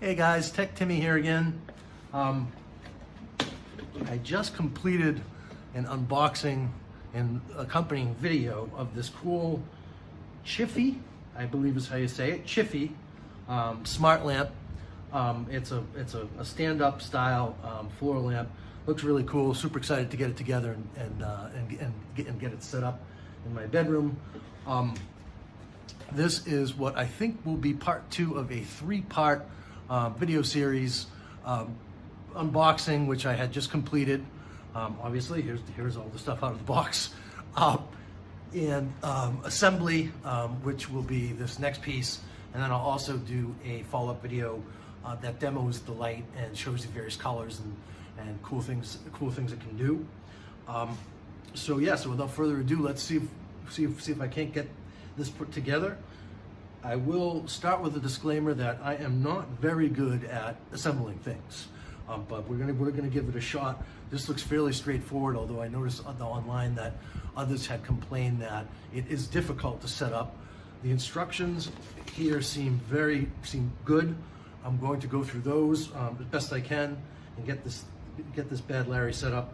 Hey guys, Tech Timmy here again. I just completed an unboxing and accompanying video of this cool CHIPHY, I believe is how you say it, CHIPHY smart lamp. It's a stand-up style floor lamp. Looks really cool. Super excited to get it together and get it set up in my bedroom. This is what I think will be part 2 of a 3-part video series unboxing, which I had just completed. Obviously, here's all the stuff out of the box, and assembly, which will be this next piece, and then I'll also do a follow-up video that demos the light and shows the various colors and cool things it can do. So yeah, so without further ado, let's see if I can't get this put together. I will start with a disclaimer that I am not very good at assembling things, but we're gonna give it a shot. This looks fairly straightforward, although I noticed online that others had complained that it is difficult to set up. The instructions here seem good. I'm going to go through those as best I can and get this bad Larry set up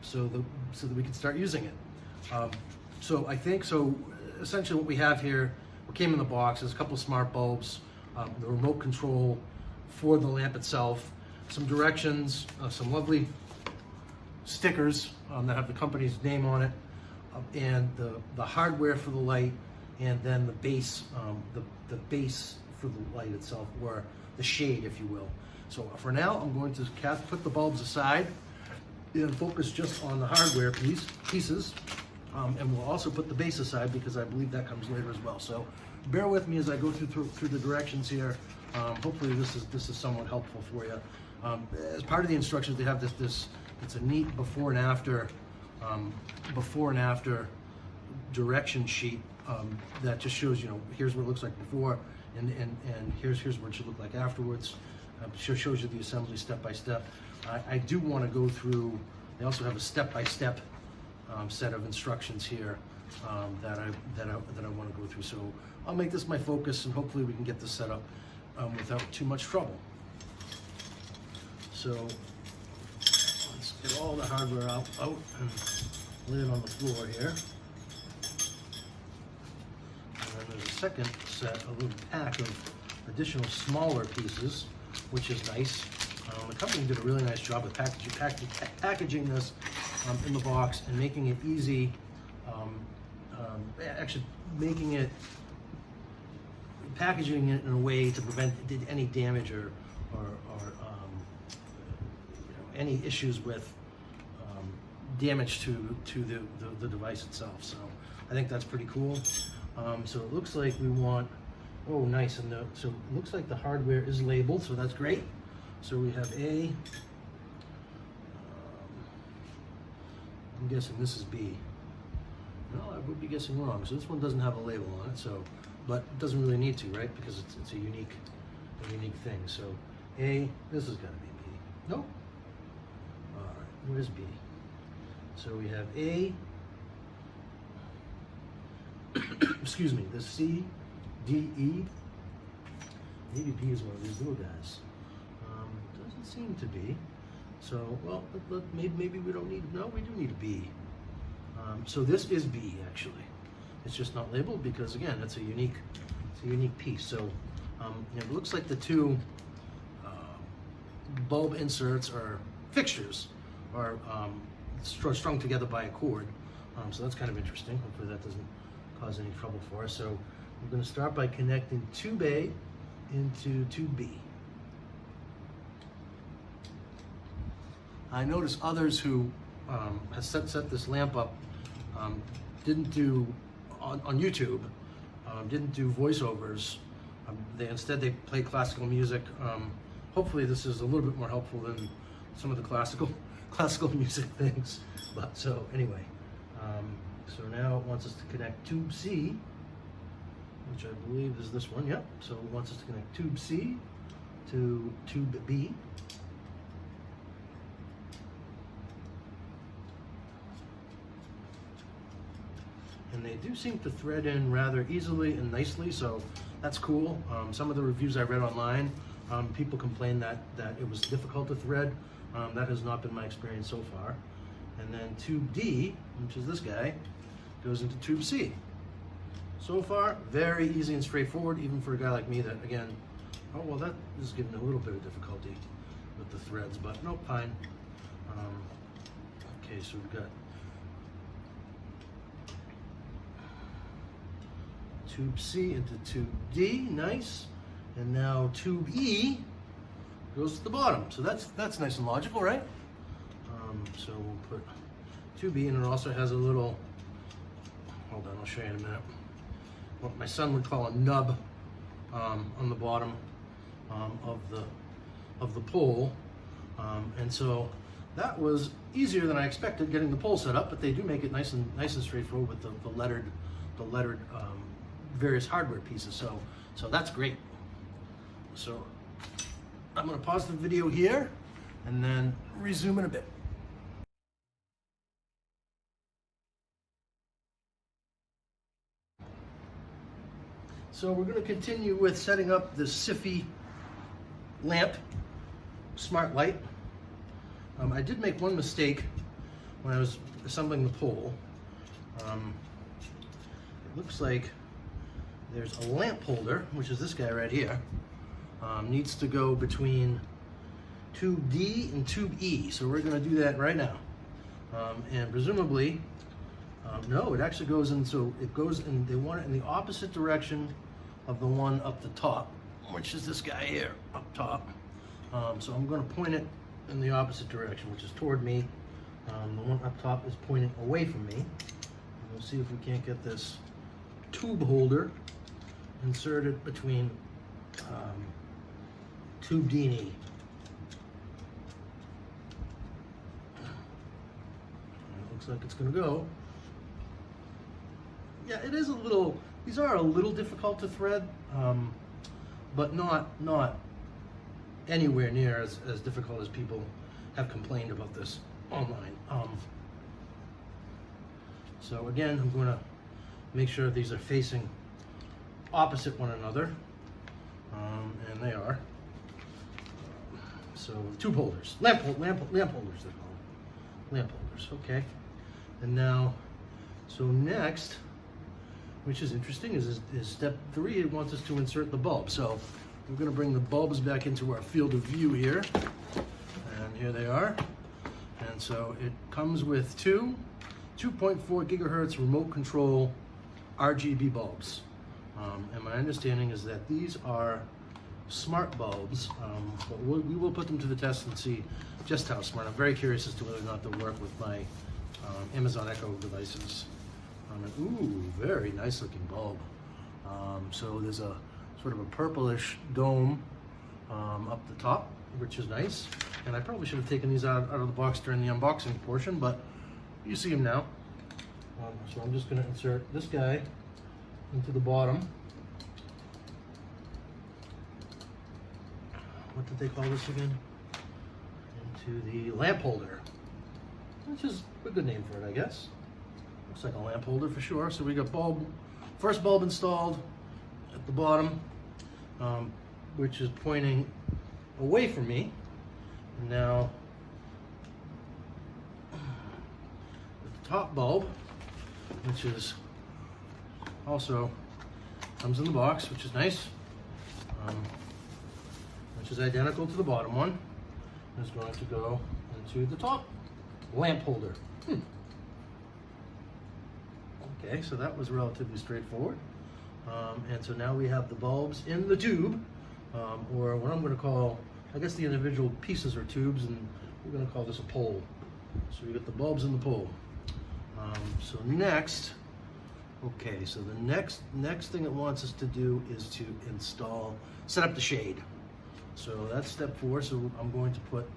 so that we can start using it. So I think essentially what we have here, what came in the box, is a couple of smart bulbs, the remote control for the lamp itself, some directions, some lovely stickers that have the company's name on it, and the hardware for the light, and then the base, the base for the light itself, or the shade, if you will. So for now, I'm going to put the bulbs aside and focus just on the hardware pieces. And we'll also put the base aside because I believe that comes later as well. So bear with me as I go through the directions here. Hopefully this is somewhat helpful for you. As part of the instructions, they have this it's a neat before and after direction sheet that just shows, here's what it looks like before, and here's what it should look like afterwards. Shows you the assembly step by step. I do want to go through. They also have a step-by-step set of instructions here that I want to go through. So I'll make this my focus, and hopefully we can get this set up without too much trouble. So let's get all the hardware out and lay it on the floor here. And then there's a second set, a little pack of additional smaller pieces, which is nice. The company did a really nice job of packaging this in the box and making it easy, actually packaging it in a way to prevent any damage or any issues with damage to the device itself. So I think that's pretty cool. So it looks like we want, oh nice, so it looks like the hardware is labeled, so that's great. So we have I'm guessing this is B. No, I would be guessing wrong. So this one doesn't have a label on it, but it doesn't really need to, right? Because it's a unique thing. So A, this has got to be B. Nope. All right, where's B? So we have A, excuse me, the C, D, E. Maybe B is one of these little guys. Doesn't seem to be. So, well, maybe we don't need, no, we do need a B. So this is B, actually. It's just not labeled because, again, it's a unique piece. So it looks like the two bulb inserts or fixtures are strung together by a cord. So that's kind of interesting. Hopefully that doesn't cause any trouble for us. So I'm going to start by connecting tube A into tube B. I noticed others who have set this lamp up didn't do on YouTube, didn't do voiceovers. Instead they play classical music. Hopefully this is a little bit more helpful than some of the classical music things. But so anyway, so now it wants us to connect tube C, which I believe is this one. Yep. So it wants us to connect tube C to tube B. And they do seem to thread in rather easily and nicely, so that's cool. Some of the reviews I read online People complain that it was difficult to thread. That has not been my experience so far. And then tube D, which is this guy, goes into tube C. So far, very easy and straightforward, even for a guy like me that, again, oh, well, that is giving a little bit of difficulty with the threads, but no, fine. Okay, so we've got tube C into tube D, nice. And now tube E goes to the bottom. So that's nice and logical, right? So we'll put tube E, and it also has a little, hold on, I'll show you in a minute, what my son would call a nub on the bottom of the pole. And so that was easier than I expected, getting the pole set up, but they do make it nice and straightforward with the lettered various hardware pieces. So that's great. So I'm going to pause the video here and then resume in a bit. So we're going to continue with setting up the CHIPHY lamp smart light. I did make one mistake when I was assembling the pole. It looks like there's a lamp holder, which is this guy right here, needs to go between tube D and tube E. So we're going to do that right now. And presumably, no, it actually goes in, so it goes in, they want it in the opposite direction of the one up the top, which is this guy here up top. So I'm going to point it in the opposite direction, which is toward me. The one up top is pointing away from me. And we'll see if we can't get this tube holder inserted between tube D and E. It looks like it's going to go. Yeah, it is a little, these are a little difficult to thread, but not anywhere near as difficult as people have complained about this online. So again, I'm going to make sure these are facing opposite one another, and they are. So tube holders, lamp holders, they're called. Lamp holders, okay. And now, so next, which is interesting, is step 3. It wants us to insert the bulb. So we're going to bring the bulbs back into our field of view here, and here they are. And so it comes with two 2.4 gigahertz remote control RGB bulbs. And my understanding is that these are smart bulbs, but we will put them to the test and see just how smart. I'm very curious as to whether or not they'll work with my Amazon Echo devices. Ooh, very nice looking bulb. So there's a sort of a purplish dome up the top, which is nice. And I probably should have taken these out of the box during the unboxing portion, but you see them now. So I'm just going to insert this guy into the bottom. What did they call this again? Into the lamp holder, which is a good name for it, I guess. Looks like a lamp holder for sure. So we got first bulb installed at the bottom, which is pointing away from me. And now the top bulb, which is also comes in the box, which is nice, which is identical to the bottom one, is going to go into the top lamp holder. Okay, so that was relatively straightforward. And so now we have the bulbs in the tube, or what I'm going to call, I guess the individual pieces are tubes, and we're going to call this a pole. So we got the bulbs in the pole. So next, okay, so the next thing it wants us to do is to set up the shade. So that's step 4. So I'm going to put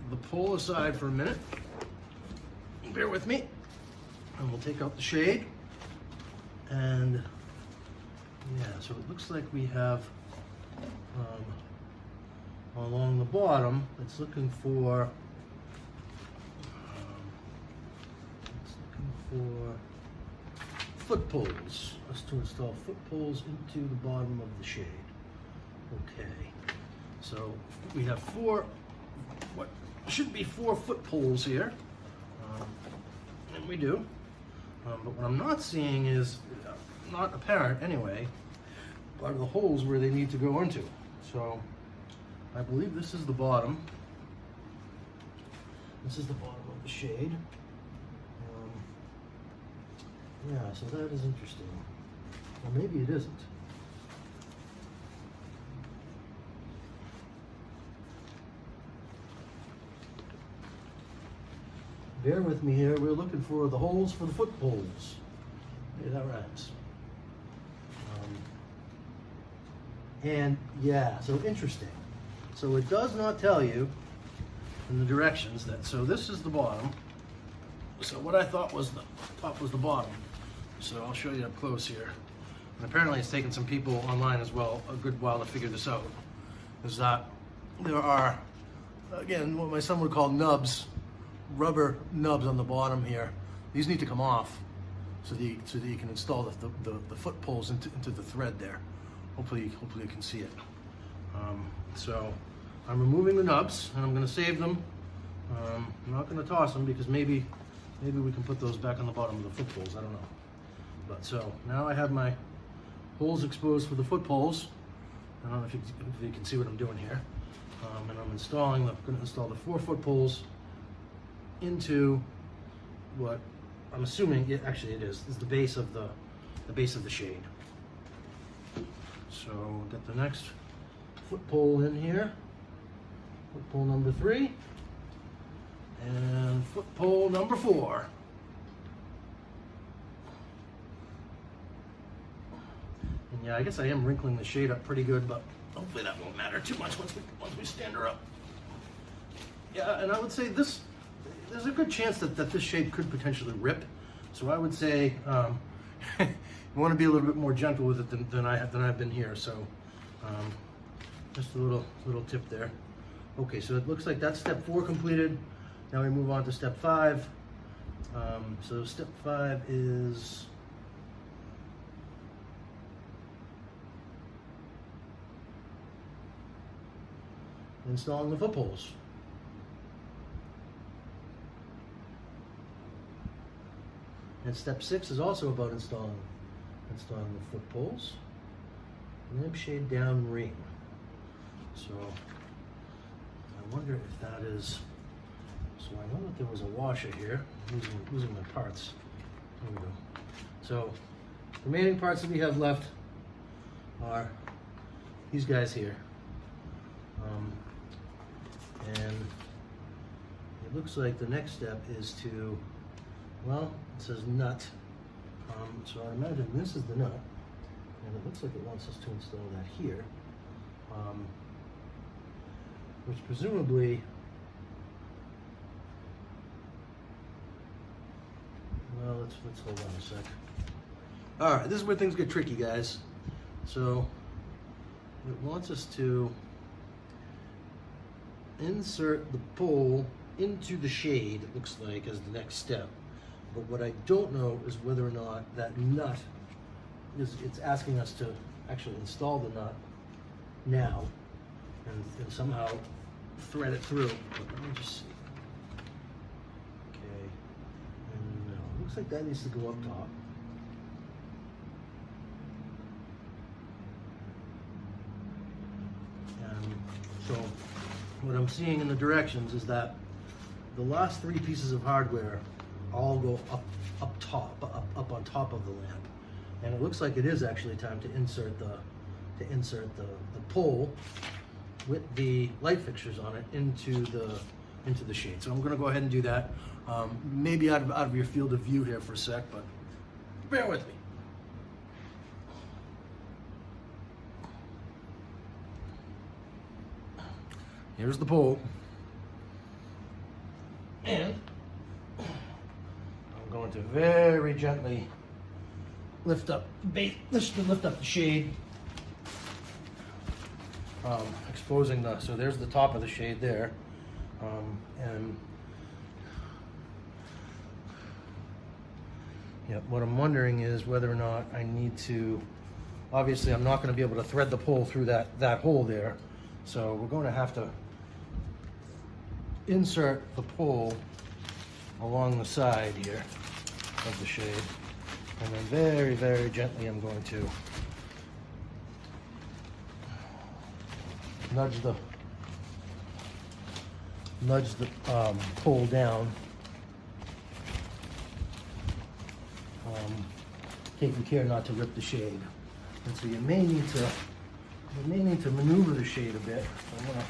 the pole aside for a minute. Bear with me. And we'll take out the shade. And yeah, so it looks like we have along the bottom, it's looking for foot poles. Us to install foot poles into the bottom of the shade. Okay. So we have what should be 4 foot poles here, and we do. But what I'm not seeing is, not apparent anyway, are the holes where they need to go into. So I believe this is the bottom. This is the bottom of the shade. Yeah, so that is interesting. Well, maybe it isn't. Bear with me here. We're looking for the holes for the foot poles. Hey, that rhymes. And yeah, so interesting. So it does not tell you in the directions that, so this is the bottom. So what I thought was the top was the bottom. So I'll show you up close here. And apparently it's taken some people online as well a good while to figure this out. Is that there are, again, what my son would call nubs, rubber nubs on the bottom here. These need to come off so that you can install the foot poles into the thread there. Hopefully you can see it. So I'm removing the nubs and I'm going to save them. I'm not going to toss them because maybe we can put those back on the bottom of the foot poles. I don't know. But so now I have my holes exposed for the foot poles. I don't know if you can see what I'm doing here. And I'm going to install the 4 foot poles into what I'm assuming it is the base of the shade. So we'll get the next foot pole in here. Foot pole number 3 and foot pole number 4. And yeah, I guess I am wrinkling the shade up pretty good, but hopefully that won't matter too much once we stand her up. Yeah, and I would say there's a good chance that this shade could potentially rip. So I would say you want to be a little bit more gentle with it than I've been here. So just a little tip there. Okay, so it looks like that's step 4 completed. Now we move on to step 5. So step 5 is installing the foot poles. And step 6 is also about installing the foot poles. Lampshade down ring. So I wonder if that is. So I know that there was a washer here. I'm losing my parts. There we go. So the remaining parts that we have left are these guys here. And it looks like the next step is to, well, it says nut. So I imagine this is the nut. And it looks like it wants us to install that here. Which presumably, well, let's hold on a sec. All right, this is where things get tricky, guys. So it wants us to insert the pole into the shade, it looks like, as the next step. But what I don't know is whether or not that nut it's asking us to actually install the nut now and somehow thread it through. But let me just see. Okay, and no, it looks like that needs to go up top. And so what I'm seeing in the directions is that the last 3 pieces of hardware all go up on top of the lamp. And it looks like it is actually time to insert the pole with the light fixtures on it into the shade. So I'm going to go ahead and do that. Maybe out of your field of view here for a sec, but bear with me. Here's the pole, and I'm going to very gently lift up the shade, exposing so there's the top of the shade there, and yeah, what I'm wondering is whether or not I need to, obviously I'm not going to be able to thread the pole through that hole there, So we're going to have to insert the pole along the side here of the shade. And then very, very gently I'm going to nudge the pole down, taking care not to rip the shade. And so you may need to maneuver the shade a bit. I'm gonna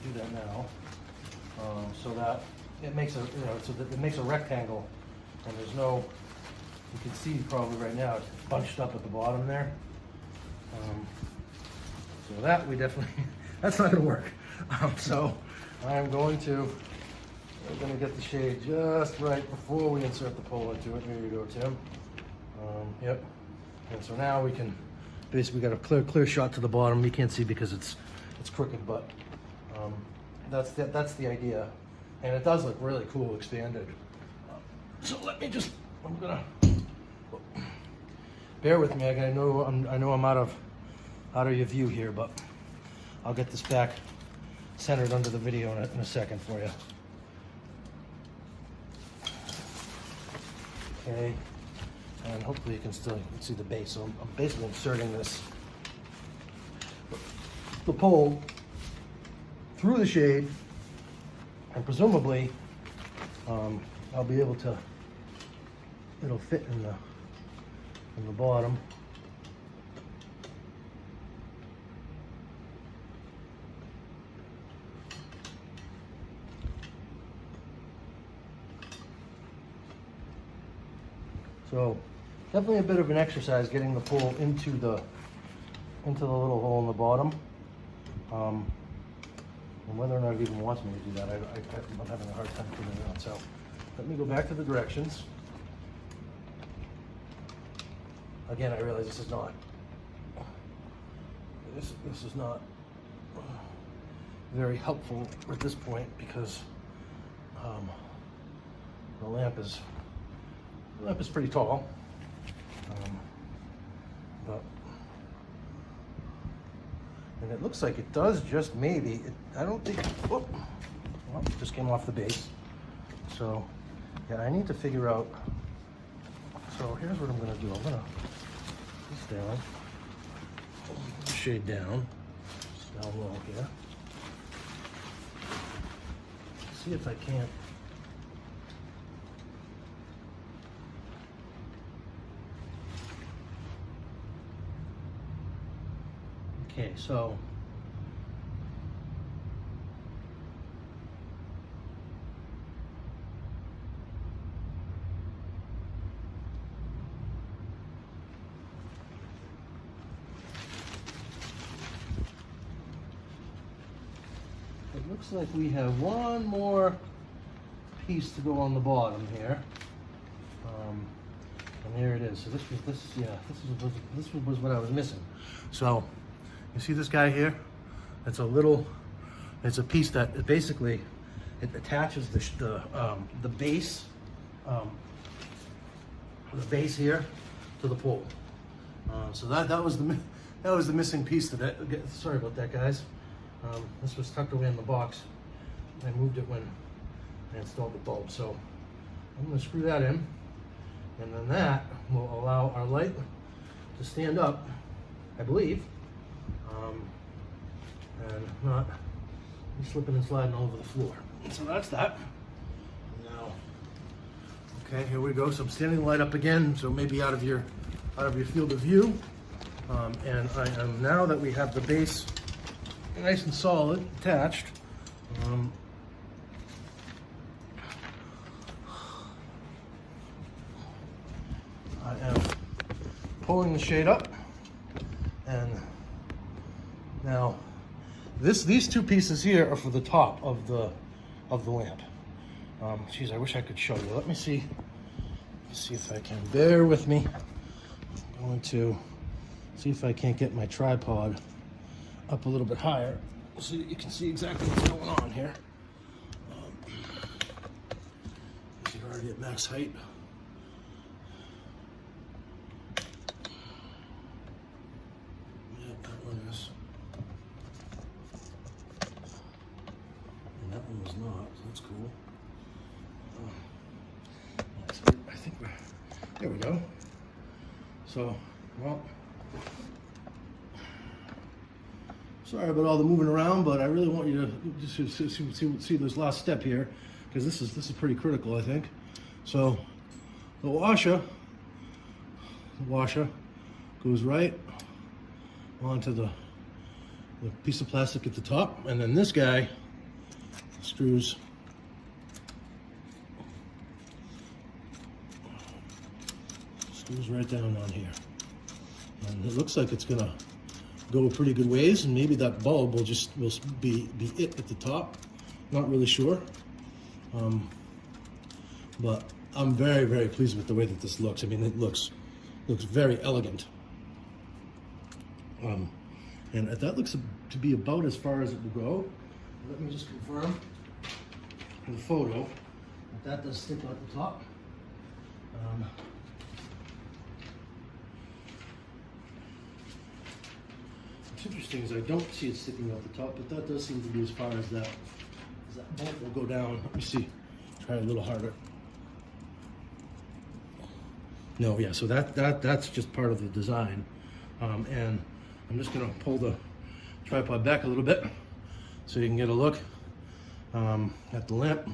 do that now, so that it makes a rectangle, and there's no. You can see probably right now it's bunched up at the bottom there. So that we definitely that's not going to work. So I'm going to get the shade just right before we insert the pole into it. Here you go, Tim. Yep. And so now we can basically got a clear shot to the bottom. You can't see because it's crooked, but that's the idea, and it does look really cool expanded. So let me just I'm gonna bear with me. I know I'm out of your view here, but I'll get this back centered under the video in a second for you. Okay, and hopefully you can still see the base. So I'm basically inserting the pole through the shade, and presumably I'll be able to. It'll fit in the bottom. So definitely a bit of an exercise getting the pole into the little hole in the bottom. And whether or not it even wants me to do that, I'm having a hard time figuring it out. So let me go back to the directions. Again, I realize this is not very helpful at this point because the lamp is pretty tall, and it looks like it does just maybe. I don't think. Whoop, well, it just came off the base. So yeah, I need to figure out. So here's what I'm going to do. I'm going to put this down, shade down, down low here. See if I can't. Okay, so it looks like we have one more piece to go on the bottom here, and there it is. So this was what I was missing. So you see this guy here? It's a piece that it basically attaches the base here to the pole. So that was the missing piece to that. Sorry about that, guys. This was tucked away in the box. I moved it when I installed the bulb. So I'm going to screw that in, and then that will allow our light to stand up, I believe, and not be slipping and sliding all over the floor. So that's that. Now, okay, here we go. So I'm standing the light up again, so maybe out of your field of view. And I am, now that we have the base nice and solid attached, I am pulling the shade up, and now these two pieces here are for the top of the lamp. Geez, I wish I could show you. Let me see if I can. Bear with me. I'm going to see if I can't get my tripod up a little bit higher so that you can see exactly what's going on here. You're already at max height. Yeah, that one is. think we're, there we go. So, well, sorry about all the moving around, but I really want you to just see this last step here, because this is pretty critical, I think. So the washer goes right onto the piece of plastic at the top, and then this guy screws right down on here. And it looks like it's gonna go a pretty good ways, and maybe that bulb will be it at the top. Not really sure. But I'm very, very pleased with the way that this looks. I mean, it looks very elegant. And that looks to be about as far as it will go. Let me just confirm the photo that does stick out the top. What's interesting is I don't see it sticking out the top, but that does seem to be as far as that bolt will go down. Let me see. Try a little harder. No, yeah, so that's just part of the design. And I'm just gonna pull the tripod back a little bit so you can get a look at the lamp.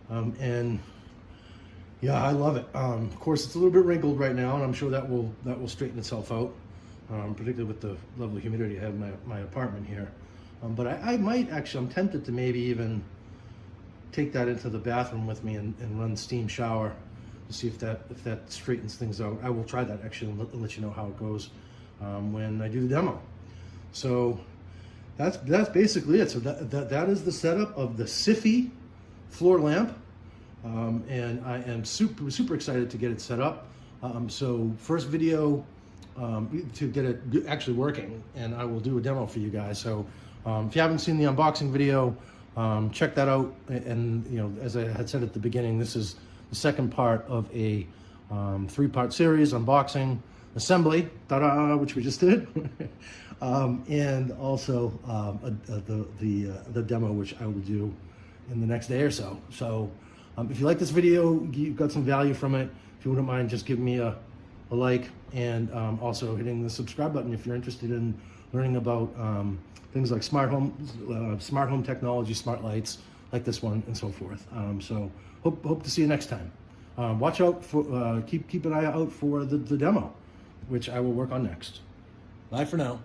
And yeah, I love it. Of course, it's a little bit wrinkled right now, and I'm sure that will straighten itself out, particularly with the level of humidity I have in my apartment here. But I might actually, I'm tempted to maybe even take that into the bathroom with me and run steam shower to see if that straightens things out. I will try that actually and let you know how it goes when I do the demo. So that's basically it. So that is the setup of the CHIPHY floor lamp, and I am super excited to get it set up. So first video to get it actually working, and I will do a demo for you guys. So if you haven't seen the unboxing video, check that out. And you know, as I had said at the beginning, this is the second part of a 3-part series: unboxing, assembly, ta-da, which we just did, and also the demo, which I will do in the next day or so. So if you like this video, you got some value from it, if you wouldn't mind just giving me a like, and also hitting the subscribe button if you're interested in learning about things like smart home technology, smart lights like this one, and so forth. So hope to see you next time. Watch out for keep an eye out for the demo, which I will work on next. Bye for now.